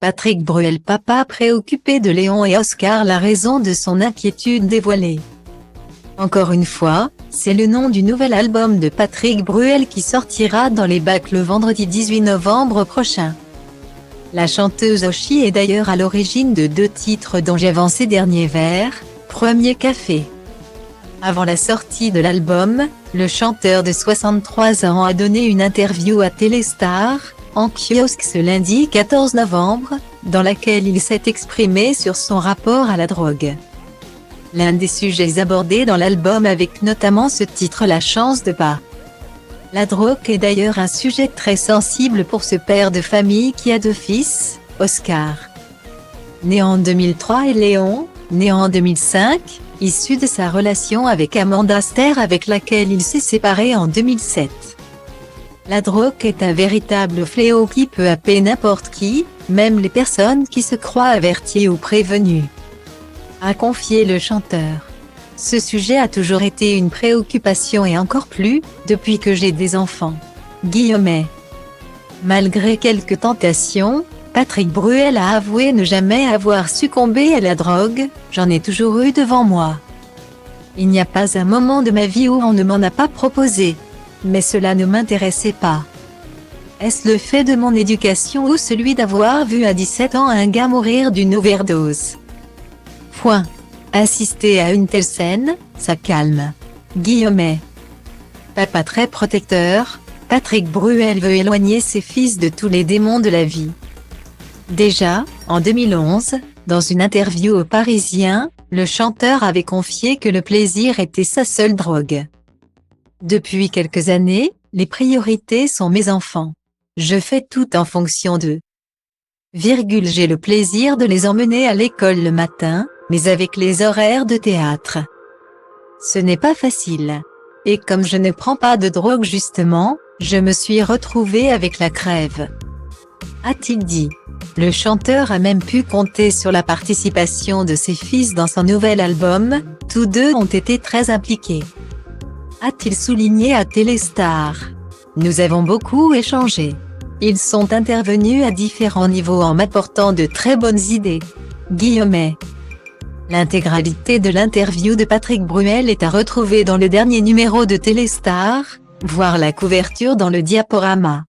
Patrick Bruel, papa préoccupé de Léon et Oscar, la raison de son inquiétude dévoilée. Encore une fois, c'est le nom du nouvel album de Patrick Bruel qui sortira dans les bacs le vendredi 18 novembre prochain. La chanteuse Oshi est d'ailleurs à l'origine de 2 titres dont j'avance ces derniers vers, Premier café. Avant la sortie de l'album, le chanteur de 63 ans a donné une interview à Téléstar, en kiosque ce lundi 14 novembre, dans laquelle il s'est exprimé sur son rapport à la drogue. L'un des sujets abordés dans l'album avec notamment ce titre La chance de pas. La drogue est d'ailleurs un sujet très sensible pour ce père de famille qui a 2 fils, Oscar, né en 2003, et Léon, né en 2005, issu de sa relation avec Amanda Ster avec laquelle il s'est séparé en 2007. La drogue est un véritable fléau qui peut happer n'importe qui, même les personnes qui se croient averties ou prévenues, a confié le chanteur. Ce sujet a toujours été une préoccupation et encore plus, depuis que j'ai des enfants. Guillemets. Malgré quelques tentations, Patrick Bruel a avoué ne jamais avoir succombé à la drogue, j'en ai toujours eu devant moi. Il n'y a pas un moment de ma vie où on ne m'en a pas proposé. Mais cela ne m'intéressait pas. Est-ce le fait de mon éducation ou celui d'avoir vu à 17 ans un gars mourir d'une overdose? Point. Assister à une telle scène, ça calme. Guillemets. Papa très protecteur, Patrick Bruel veut éloigner ses fils de tous les démons de la vie. Déjà, en 2011, dans une interview au Parisien, le chanteur avait confié que le plaisir était sa seule drogue. Depuis quelques années, les priorités sont mes enfants. Je fais tout en fonction d'eux. J'ai le plaisir de les emmener à l'école le matin, mais avec les horaires de théâtre, ce n'est pas facile. Et comme je ne prends pas de drogue justement, je me suis retrouvé avec la crève, a-t-il dit. Le chanteur a même pu compter sur la participation de ses fils dans son nouvel album, tous 2 ont été très impliqués, a-t-il souligné à Téléstar. Nous avons beaucoup échangé. Ils sont intervenus à différents niveaux en m'apportant de très bonnes idées. Guillemets. L'intégralité de l'interview de Patrick Bruel est à retrouver dans le dernier numéro de Téléstar, voir la couverture dans le diaporama.